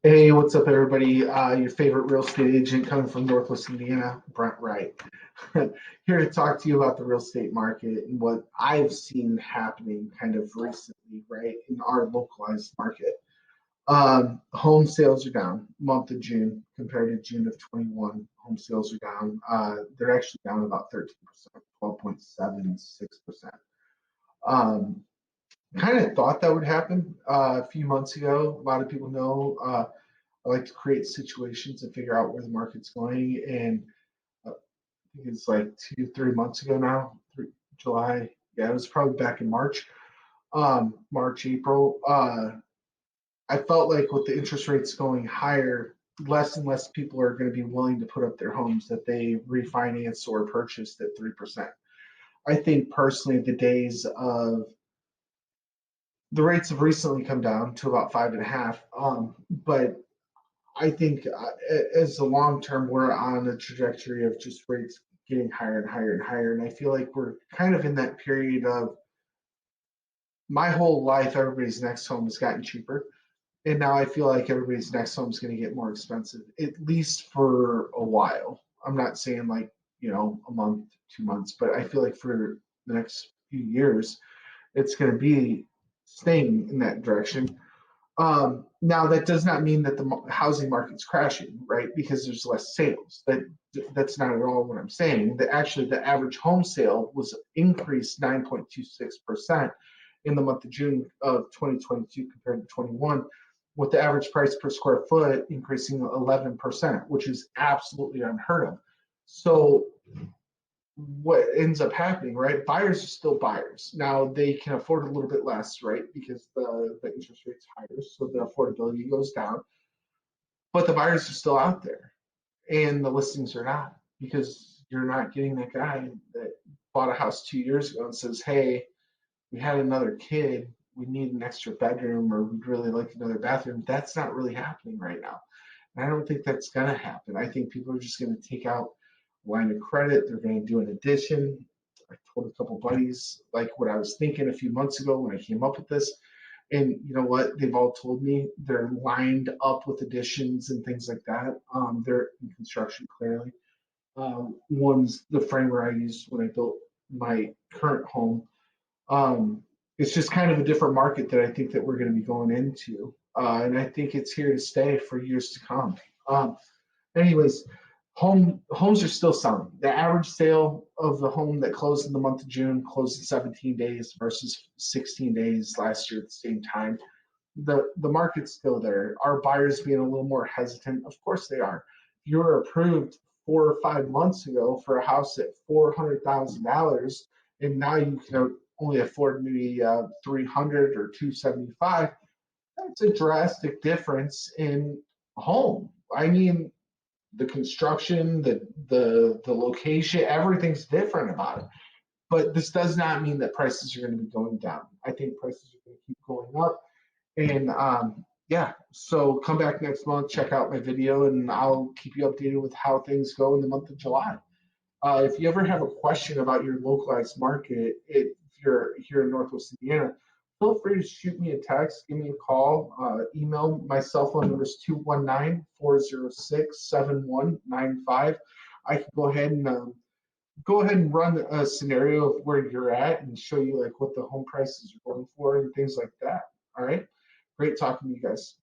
Hey, what's up, everybody? Your favorite real estate agent coming from Northwest Indiana, Brent Wright. Here to talk to you about the real estate market and what I've seen happening kind of recently, right, in our localized market. Home sales are down month of June compared to June of 21. Home sales are down. They're actually down about 13%, 12.76%. Um, Kind of thought that would happen a few months ago. A lot of people know. I like to create situations and figure out where the market's going. And I think it's like 3 months ago now, July. Yeah, it was probably back in March, March, April. I felt like with the interest rates going higher, less and less people are going to be willing to put up their homes that they refinance or purchased at 3%. I think personally, the rates have recently come down to about 5.5. But I think as the long term, we're on a trajectory of just rates getting higher and higher and higher. And I feel like we're kind of in that period of my whole life, everybody's next home has gotten cheaper. And now I feel like everybody's next home is going to get more expensive, at least for a while. I'm not saying like, a month, 2 months, but I feel like for the next few years, it's going to be staying in that direction. Now that does not mean that the housing market's crashing, right? Because there's less sales. That's not at all what I'm saying. That actually the average home sale was increased 9.26% in the month of June of 2022 compared to 21, with the average price per square foot increasing 11%, which is absolutely unheard of. So what ends up happening, right? Buyers are still buyers. Now they can afford a little bit less, right? Because the interest rate's higher, so the affordability goes down. But the buyers are still out there, and the listings are not, because you're not getting that guy that bought a house 2 years ago and says, "Hey, we had another kid. We need an extra bedroom, or we'd really like another bathroom." That's not really happening right now. And I don't think that's going to happen. I think people are just going to take out line of credit. They're going to do an addition. I told a couple buddies like what I was thinking a few months ago when I came up with this. And you know what? They've all told me they're lined up with additions and things like that. They're in construction clearly. One's the framer I used when I built my current home. Um, it's just kind of a different market that I think that we're going to be going into. And I think it's here to stay for years to come. Um, Anyways, homes are still selling. The average sale of the home that closed in the month of June closed in 17 days versus 16 days last year at the same time. The market's still there. Are buyers being a little more hesitant? Of course they are. You were approved 4 or 5 months ago for a house at $400,000, and now you can only afford maybe 300 or 275. That's a drastic difference in a home. I mean, the construction, the location, everything's different about it. But this does not mean that prices are going to be going down. I think prices are going to keep going up. And yeah, so come back next month, check out my video, and I'll keep you updated with how things go in the month of July. If you ever have a question about your localized market, if you're here in Northwest Indiana, feel free to shoot me a text, give me a call, email. My cell phone number is 219-406-7195. I can go ahead and run a scenario of where you're at and show you like what the home prices are going for and things like that. All right. Great talking to you guys.